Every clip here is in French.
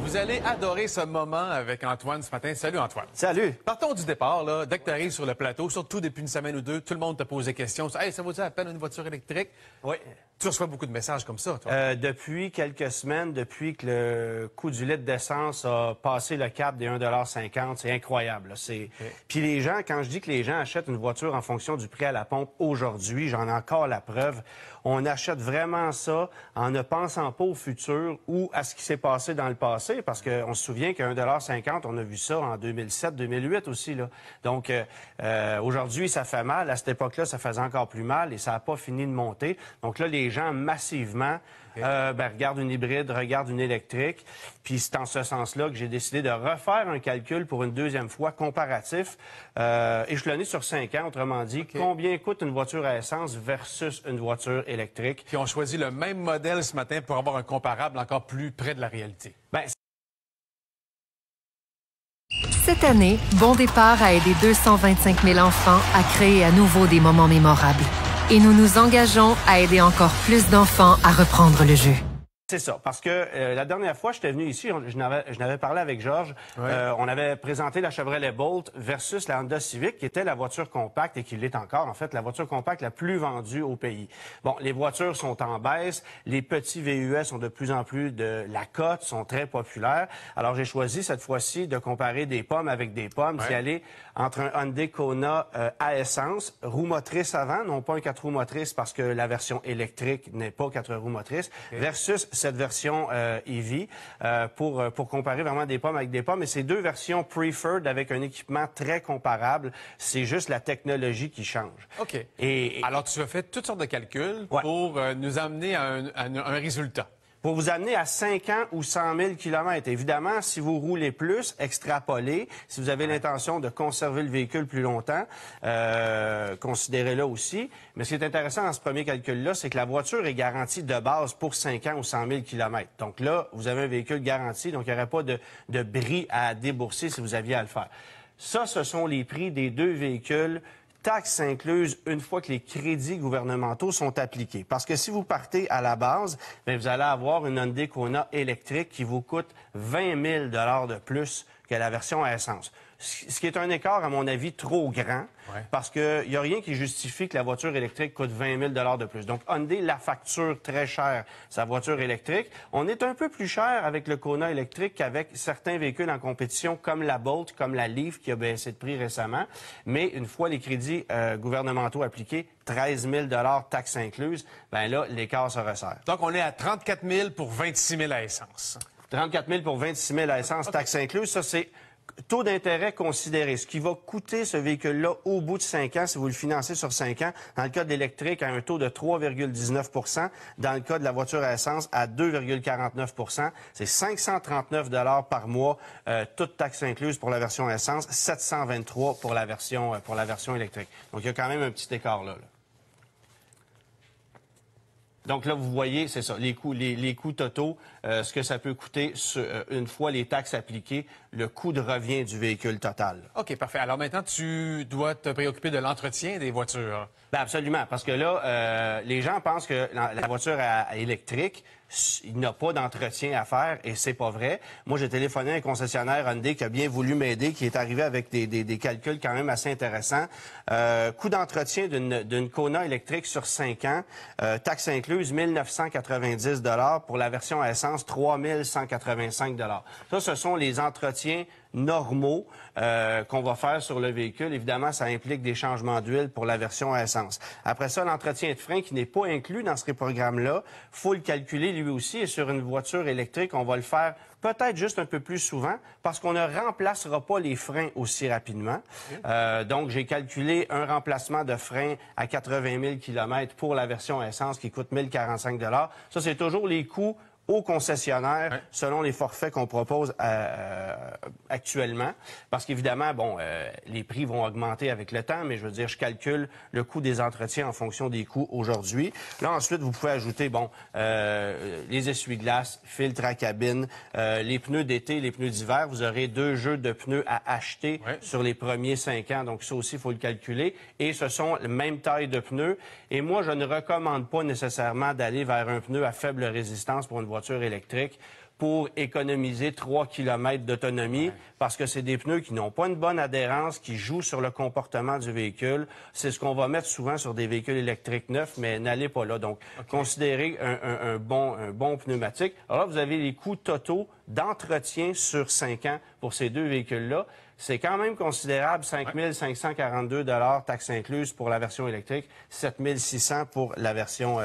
Vous allez adorer ce moment avec Antoine ce matin. Salut Antoine. Salut. Partons du départ, là. Dès que tu arrives sur le plateau, surtout depuis une semaine ou deux, tout le monde te pose des questions. Hey, ça vaut-tu la peine une voiture électrique? Oui. Tu reçois beaucoup de messages comme ça, toi. Depuis quelques semaines, depuis que le coût du litre d'essence a passé le cap des 1,50 $, c'est incroyable. Puis les gens, quand je dis que les gens achètent une voiture en fonction du prix à la pompe aujourd'hui, j'en ai encore la preuve. On achète vraiment ça en ne pensant pas au futur ou à ce qui s'est passé dans le passé, parce qu'on se souvient qu'à 1,50 $, on a vu ça en 2007, 2008 aussi, là. Donc, aujourd'hui, ça fait mal. À cette époque-là, ça faisait encore plus mal et ça n'a pas fini de monter. Donc là, les gens, massivement, regardent une hybride, regardent une électrique. Puis c'est en ce sens-là que j'ai décidé de refaire un calcul pour une deuxième fois comparatif, échelonné sur 5 ans, autrement dit, combien coûte une voiture à essence versus une voiture électrique. Puis on choisit le même modèle ce matin pour avoir un comparable encore plus près de la réalité. Cette année, Bon Départ a aidé 225 000 enfants à créer à nouveau des moments mémorables. Et nous nous engageons à aider encore plus d'enfants à reprendre le jeu. C'est ça, parce que la dernière fois, j'étais venu ici, je n'avais parlé avec Georges, on avait présenté la Chevrolet Bolt versus la Honda Civic, qui était la voiture compacte, et qui l'est encore, en fait, la voiture compacte la plus vendue au pays. Bon, les voitures sont en baisse, les petits VUS sont de plus en plus de la cote, sont très populaires. Alors, j'ai choisi cette fois-ci de comparer des pommes avec des pommes, d'y aller entre un Hyundai Kona à essence, roue motrice avant, non pas un 4 roues motrices, parce que la version électrique n'est pas 4 roues motrices, versus cette version EV pour comparer vraiment des pommes avec des pommes. Et ces deux versions preferred avec un équipement très comparable, c'est juste la technologie qui change. OK. Alors, tu as fait toutes sortes de calculs pour nous amener à un résultat. Pour vous amener à 5 ans ou 100 000 km. Évidemment, si vous roulez plus, extrapolez. Si vous avez l'intention de conserver le véhicule plus longtemps, considérez-le aussi. Mais ce qui est intéressant dans ce premier calcul-là, c'est que la voiture est garantie de base pour 5 ans ou 100 000 km. Donc là, vous avez un véhicule garanti, donc il n'y aurait pas de bris à débourser si vous aviez à le faire. Ça, ce sont les prix des deux véhicules, taxes incluses une fois que les crédits gouvernementaux sont appliqués. Parce que si vous partez à la base, bien, vous allez avoir une Hyundai Kona électrique qui vous coûte 20 000 $ de plus que la version à essence. Ce qui est un écart, à mon avis, trop grand, parce qu'il n'y a rien qui justifie que la voiture électrique coûte 20 000 $ de plus. Donc, Hyundai la facture très cher, sa voiture électrique. On est un peu plus cher avec le Kona électrique qu'avec certains véhicules en compétition, comme la Bolt, comme la Leaf, qui a baissé de prix récemment. Mais une fois les crédits gouvernementaux appliqués, 13 000 $ taxes incluses, bien là, l'écart se resserre. Donc, on est à 34 000 pour 26 000 à essence. 34 000 pour 26 000 à essence, taxes incluses, ça, c'est taux d'intérêt considéré. Ce qui va coûter ce véhicule-là au bout de 5 ans, si vous le financez sur 5 ans, dans le cas de l'électrique, à un taux de 3,19 %, dans le cas de la voiture à essence, à 2,49 %. C'est 539 $ par mois, toute taxe incluse pour la version essence, 723 pour la version électrique. Donc, il y a quand même un petit écart là. Donc là, vous voyez, c'est ça, les coûts totaux, ce que ça peut coûter une fois les taxes appliquées, le coût de revient du véhicule total. OK, parfait. Alors maintenant, tu dois te préoccuper de l'entretien des voitures. Bien, absolument, parce que là, les gens pensent que la voiture électrique, il n'a pas d'entretien à faire, et c'est pas vrai. Moi, j'ai téléphoné à un concessionnaire Hyundai qui a bien voulu m'aider, qui est arrivé avec des calculs quand même assez intéressants. Coût d'entretien d'une Kona électrique sur 5 ans, taxes incluses, 1 990 $ pour la version à essence, 3 185 $. Ça, ce sont les entretiens normaux qu'on va faire sur le véhicule. Évidemment, ça implique des changements d'huile pour la version à essence. Après ça, l'entretien de frein qui n'est pas inclus dans ce programme-là, faut le calculer lui aussi. Et sur une voiture électrique, on va le faire peut-être juste un peu plus souvent parce qu'on ne remplacera pas les freins aussi rapidement. Donc, j'ai calculé un remplacement de frein à 80 000 km pour la version à essence qui coûte 1 045 $. Ça, c'est toujours les coûts au concessionnaire, selon les forfaits qu'on propose actuellement. Parce qu'évidemment, bon, les prix vont augmenter avec le temps, mais je veux dire, je calcule le coût des entretiens en fonction des coûts aujourd'hui. Là, ensuite, vous pouvez ajouter, bon, les essuie-glaces, filtres à cabine, les pneus d'été, les pneus d'hiver. Vous aurez 2 jeux de pneus à acheter sur les premiers 5 ans. Donc, ça aussi, il faut le calculer. Et ce sont la même taille de pneus. Et moi, je ne recommande pas nécessairement d'aller vers un pneu à faible résistance pour une voiture électrique pour économiser 3 km d'autonomie parce que c'est des pneus qui n'ont pas une bonne adhérence, qui jouent sur le comportement du véhicule. C'est ce qu'on va mettre souvent sur des véhicules électriques neufs, mais n'allez pas là. Donc, considérez un bon pneumatique. Alors là, vous avez les coûts totaux d'entretien sur 5 ans pour ces deux véhicules-là. C'est quand même considérable, 5 542 taxes incluses pour la version électrique, 7 600 pour la version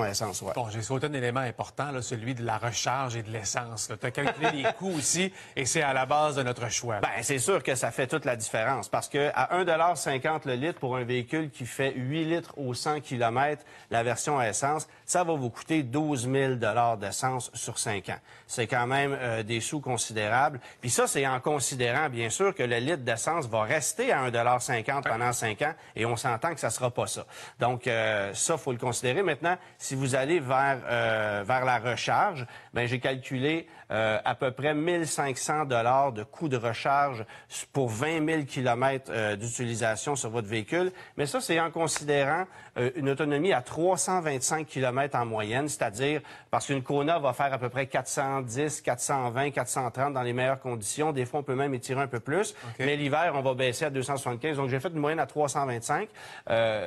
essence. Ouais. Bon, j'ai sauté un élément important, là, celui de la recharge et de l'essence. Tu as calculé les coûts aussi, et c'est à la base de notre choix. Bien, c'est sûr que ça fait toute la différence, parce que à 1,50 $ le litre pour un véhicule qui fait 8 litres au 100 km, la version à essence, ça va vous coûter 12 000 $ d'essence sur 5 ans. C'est quand même des sous considérables. Puis ça, c'est en considérant, bien sûr, que le litre d'essence va rester à 1,50 $ pendant 5 ans, et on s'entend que ça sera pas ça. Donc, ça, faut le considérer. Maintenant, si vous allez vers la recharge, bien, j'ai calculé à peu près 1 500 $ de coût de recharge pour 20 000 km d'utilisation sur votre véhicule. Mais ça, c'est en considérant une autonomie à 325 km en moyenne, c'est-à-dire parce qu'une Kona va faire à peu près 410, 420, 430 dans les meilleures conditions. Des fois, on peut même étirer un peu plus. Mais l'hiver, on va baisser à 275. Donc, j'ai fait une moyenne à 325.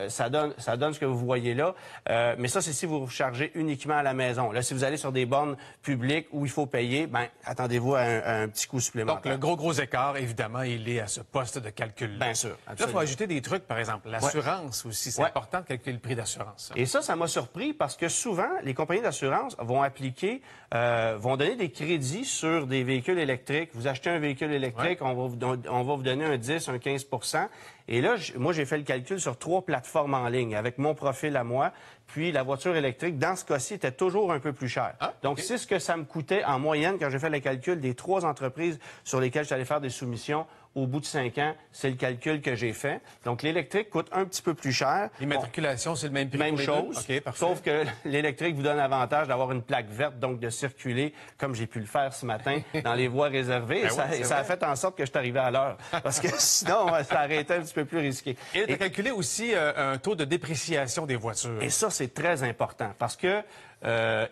Ça donne ce que vous voyez là. Mais ça, c'est si vous rechargez uniquement à la maison. Là, si vous allez sur des bornes publiques où il faut payer, ben attendez-vous à un petit coût supplémentaire. Donc, le gros écart, évidemment, il est à ce poste de calcul. Bien sûr. Là, il faut ajouter des trucs, par exemple. L'assurance aussi, c'est important de calculer le prix d'assurance. Et ça m'a surpris parce que souvent, les compagnies d'assurance vont vont donner des crédits sur des véhicules électriques. Vous achetez un véhicule électrique, on va vous donner un 10, un 15 %. Et là, moi, j'ai fait le calcul sur 3 plateformes en ligne avec mon profil à moi. Puis la voiture électrique, dans ce cas-ci, était toujours un peu plus chère. Donc, c'est ce que ça me coûtait en moyenne quand j'ai fait le calcul des 3 entreprises sur lesquelles j'allais faire des soumissions. Au bout de 5 ans, c'est le calcul que j'ai fait. Donc, l'électrique coûte un petit peu plus cher. L'immatriculation, c'est le même prix Même pour les chose, deux? Parfait. Sauf que l'électrique vous donne l'avantage d'avoir une plaque verte, donc de circuler, comme j'ai pu le faire ce matin, dans les voies réservées. Et ça a fait en sorte que je suis arrivé à l'heure. Parce que sinon, ça aurait été un petit peu plus risqué. Et tu as calculé aussi un taux de dépréciation des voitures. Et ça, c'est très important. Parce que,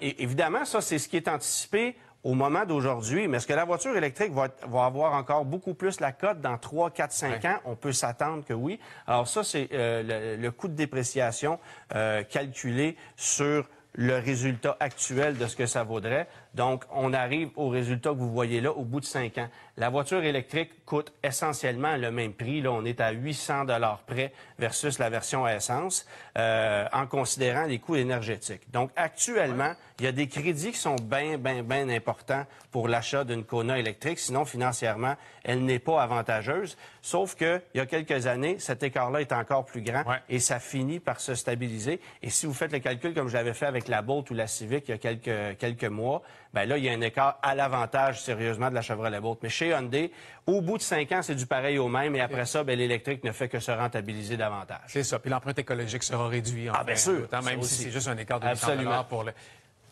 évidemment, ça, c'est ce qui est anticipé au moment d'aujourd'hui, mais est-ce que la voiture électrique va avoir encore beaucoup plus la cote dans 3, 4, 5 ans? On peut s'attendre que oui. Alors ça, c'est le coût de dépréciation calculé sur le résultat actuel de ce que ça vaudrait. Donc, on arrive au résultat que vous voyez là au bout de 5 ans. La voiture électrique coûte essentiellement le même prix. Là, on est à 800 $ près versus la version à essence en considérant les coûts énergétiques. Donc, actuellement, il y a des crédits qui sont bien importants pour l'achat d'une Kona électrique. Sinon, financièrement, elle n'est pas avantageuse. Sauf qu'il y a quelques années, cet écart-là est encore plus grand et ça finit par se stabiliser. Et si vous faites le calcul comme je l'avais fait avec la Bolt ou la Civic il y a quelques mois, ben là, il y a un écart à l'avantage, sérieusement, de la Chevrolet Bolt. Mais chez Hyundai, au bout de 5 ans, c'est du pareil au même. Et après ça, ben, l'électrique ne fait que se rentabiliser davantage. C'est ça. Puis l'empreinte écologique sera réduite. Bien sûr. Même si c'est juste un écart de 800 $ pour le...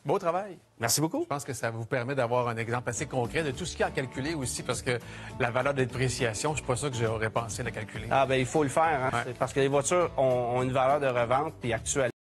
Beau travail. Merci beaucoup. Je pense que ça vous permet d'avoir un exemple assez concret de tout ce qu'il y a à calculer aussi, parce que la valeur de dépréciation, je ne suis pas sûr que j'aurais pensé la calculer. Il faut le faire, hein? Parce que les voitures ont une valeur de revente, puis actuellement,